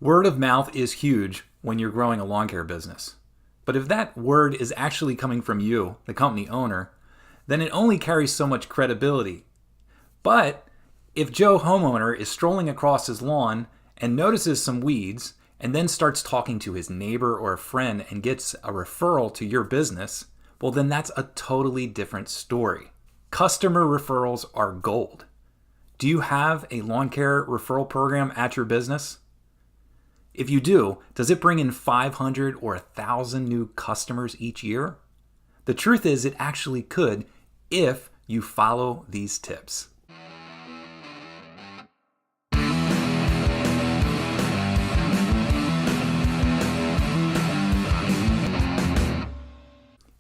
Word of mouth is huge when you're growing a lawn care business. But if that word is actually coming from you, the company owner, then it only carries so much credibility. But if Joe homeowner is strolling across his lawn and notices some weeds and then starts talking to his neighbor or a friend and gets a referral to your business, well, then that's a totally different story. Customer referrals are gold. Do you have a lawn care referral program at your business? If you do, does it bring in 500 or 1,000 new customers each year? The truth is, it actually could if you follow these tips.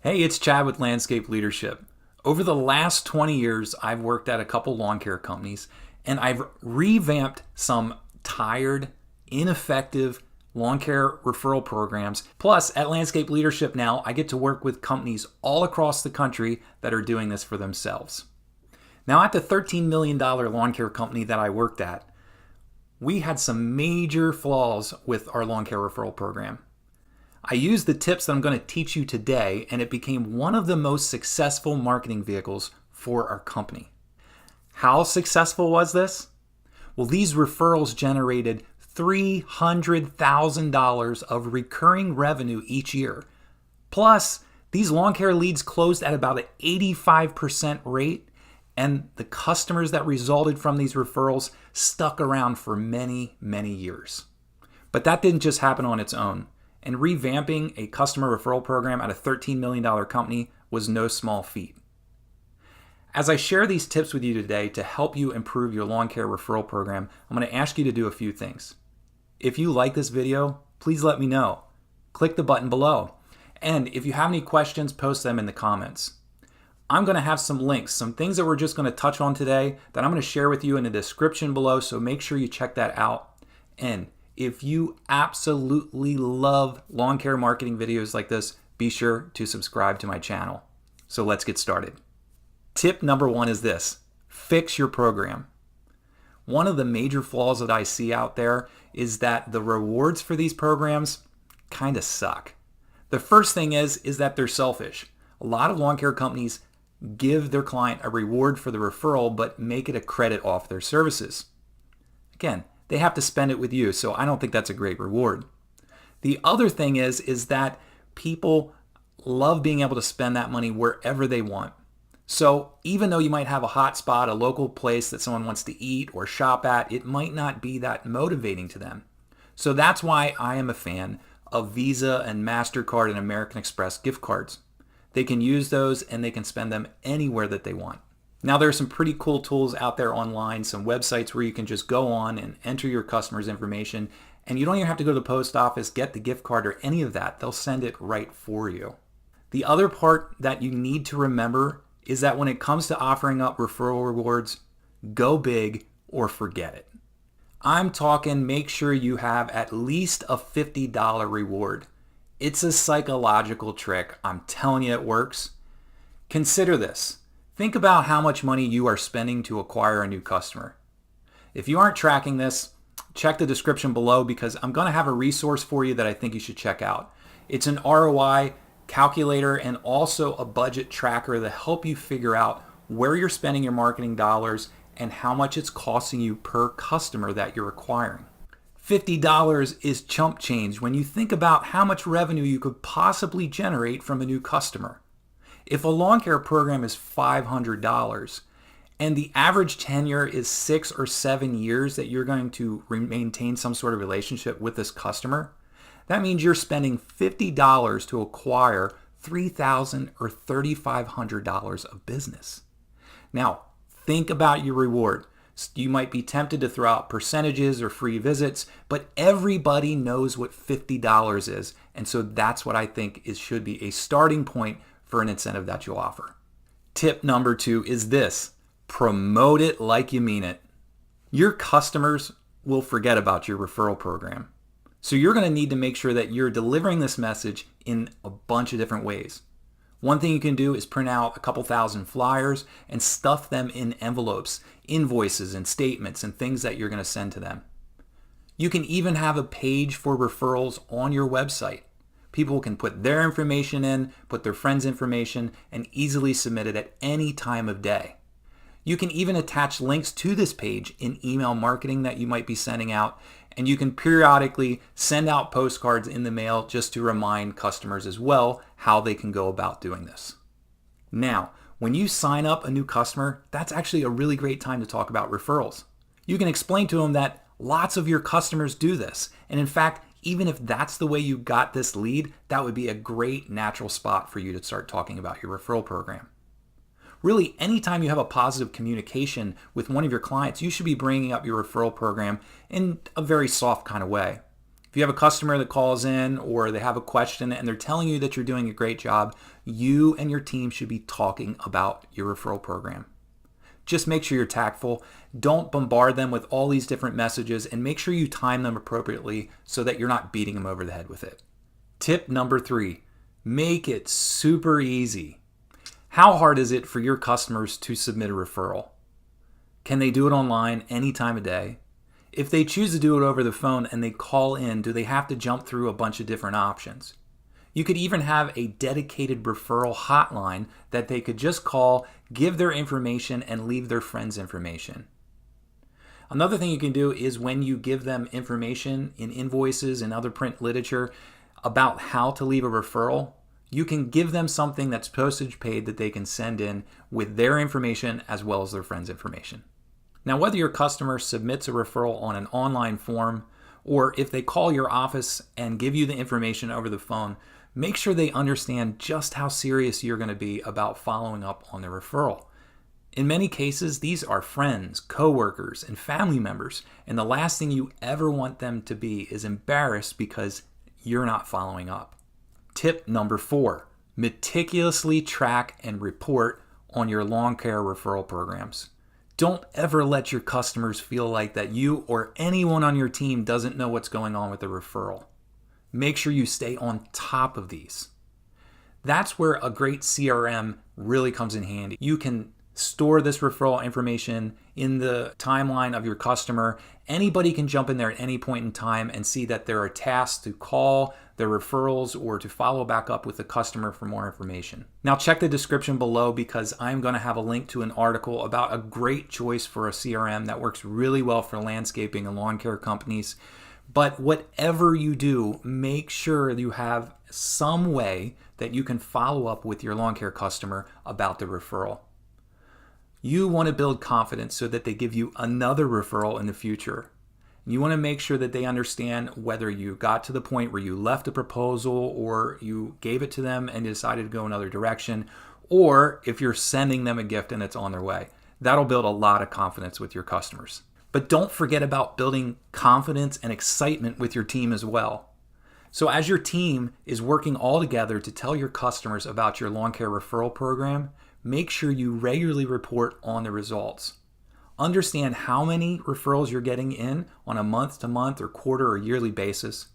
Hey, it's Chad with Landscape Leadership. Over the last 20 years, I've worked at a couple lawn care companies, and I've revamped some tired, ineffective lawn care referral programs. Plus, at Landscape Leadership now, I get to work with companies all across the country that are doing this for themselves. Now, at the $13 million lawn care company that I worked at, we had some major flaws with our lawn care referral program. I used the tips that I'm going to teach you today, and it became one of the most successful marketing vehicles for our company. How successful was this? Well, these referrals generated $300,000 of recurring revenue each year. Plus, these lawn care leads closed at about an 85% rate, and the customers that resulted from these referrals stuck around for many, many years. But that didn't just happen on its own. And revamping a customer referral program at a $13 million company was no small feat. As I share these tips with you today to help you improve your lawn care referral program, I'm going to ask you to do a few things. If you like this video, please let me know. Click the button below. And if you have any questions, post them in the comments. I'm going to have some links, some things that we're just going to touch on today that I'm going to share with you in the description below, so make sure you check that out. And if you absolutely love lawn care marketing videos like this, be sure to subscribe to my channel. So let's get started. Tip number one is this: fix your program. One of the major flaws that I see out there is that the rewards for these programs kind of suck. The first thing is that they're selfish. A lot of lawn care companies give their client a reward for the referral, but make it a credit off their services. Again, they have to spend it with you, so I don't think that's a great reward. The other thing is that people love being able to spend that money wherever they want. So even though you might have a hot spot, a local place that someone wants to eat or shop at, it might not be that motivating to them. So that's why I am a fan of Visa and MasterCard and American Express gift cards. They can use those and they can spend them anywhere that they want. Now, there are some pretty cool tools out there online, some websites where you can just go on and enter your customer's information, and you don't even have to go to the post office, get the gift card, or any of that. They'll send it right for you. The other part that you need to remember is that when it comes to offering up referral rewards, go big or forget it. I'm talking make sure you have at least a $50 reward. It's a psychological trick. I'm telling you it works. Consider this. Think about how much money you are spending to acquire a new customer. If you aren't tracking this, check the description below because I'm going to have a resource for you that I think you should check out. It's an ROI calculator and also a budget tracker to help you figure out where you're spending your marketing dollars and how much it's costing you per customer that you're acquiring. $50 is chump change when you think about how much revenue you could possibly generate from a new customer. If a lawn care program is $500 and the average tenure is 6 or 7 years that you're going to maintain some sort of relationship with this customer, that means you're spending $50 to acquire $3,000 or $3,500 of business. Now, think about your reward. You might be tempted to throw out percentages or free visits, but everybody knows what $50 is, and so that's what I think should be a starting point for an incentive that you'll offer. Tip number 2 is this: promote it like you mean it. Your customers will forget about your referral program. So you're going to need to make sure that you're delivering this message in a bunch of different ways. One thing you can do is print out a couple thousand flyers and stuff them in envelopes, invoices and statements and things that you're going to send to them. You can even have a page for referrals on your website. People can put their information in, put their friends' information, and easily submit it at any time of day. You can even attach links to this page in email marketing that you might be sending out, and you can periodically send out postcards in the mail just to remind customers as well how they can go about doing this. Now, when you sign up a new customer, that's actually a really great time to talk about referrals. You can explain to them that lots of your customers do this, and in fact, even if that's the way you got this lead, that would be a great natural spot for you to start talking about your referral program. Really, anytime you have a positive communication with one of your clients, you should be bringing up your referral program in a very soft kind of way. If you have a customer that calls in or they have a question and they're telling you that you're doing a great job, you and your team should be talking about your referral program. Just make sure you're tactful. Don't bombard them with all these different messages, and make sure you time them appropriately so that you're not beating them over the head with it. Tip number 3, make it super easy. How hard is it for your customers to submit a referral? Can they do it online any time of day? If they choose to do it over the phone and they call in, do they have to jump through a bunch of different options? You could even have a dedicated referral hotline that they could just call, give their information, and leave their friends' information. Another thing you can do is when you give them information in invoices and other print literature about how to leave a referral, you can give them something that's postage paid that they can send in with their information as well as their friends' information. Now, whether your customer submits a referral on an online form or if they call your office and give you the information over the phone, make sure they understand just how serious you're going to be about following up on the referral. In many cases, these are friends, coworkers, and family members, and the last thing you ever want them to be is embarrassed because you're not following up. Tip number 4, meticulously track and report on your lawn care referral programs. Don't ever let your customers feel like that you or anyone on your team doesn't know what's going on with the referral. Make sure you stay on top of these. That's where a great CRM really comes in handy. You can store this referral information in the timeline of your customer. Anybody can jump in there at any point in time and see that there are tasks to call their referrals or to follow back up with the customer for more information. Now check the description below because I'm going to have a link to an article about a great choice for a CRM that works really well for landscaping and lawn care companies. But whatever you do, make sure you have some way that you can follow up with your lawn care customer about the referral. You want to build confidence so that they give you another referral in the future. You want to make sure that they understand whether you got to the point where you left a proposal or you gave it to them and decided to go another direction, or if you're sending them a gift and it's on their way. That'll build a lot of confidence with your customers. But don't forget about building confidence and excitement with your team as well. So as your team is working all together to tell your customers about your lawn care referral program, make sure you regularly report on the results. Understand how many referrals you're getting in on a month-to-month or quarter or yearly basis,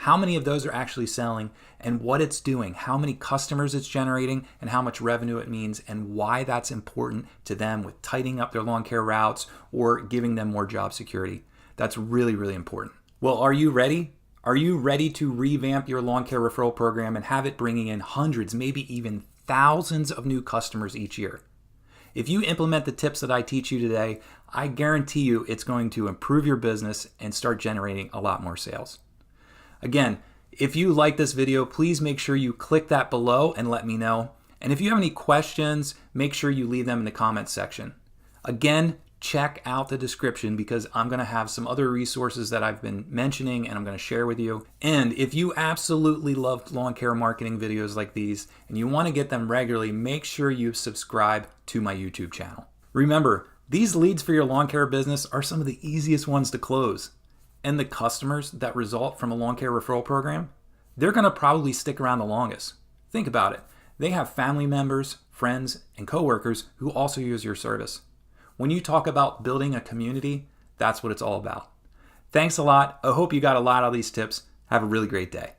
how many of those are actually selling, and what it's doing, how many customers it's generating, and how much revenue it means, and why that's important to them with tightening up their lawn care routes or giving them more job security. That's really, really important. Well, are you ready? Are you ready to revamp your lawn care referral program and have it bringing in hundreds, maybe even thousands of new customers each year? If you implement the tips that I teach you today, I guarantee you it's going to improve your business and start generating a lot more sales. Again, if you like this video, please make sure you click that below and let me know. And if you have any questions, make sure you leave them in the comments section. Again, check out the description because I'm going to have some other resources that I've been mentioning and I'm going to share with you. And if you absolutely love lawn care marketing videos like these and you want to get them regularly, make sure you subscribe to my YouTube channel. Remember, these leads for your lawn care business are some of the easiest ones to close. And the customers that result from a lawn care referral program, they're going to probably stick around the longest. Think about it. They have family members, friends, and coworkers who also use your service. When you talk about building a community, that's what it's all about. Thanks a lot. I hope you got a lot out of these tips. Have a really great day.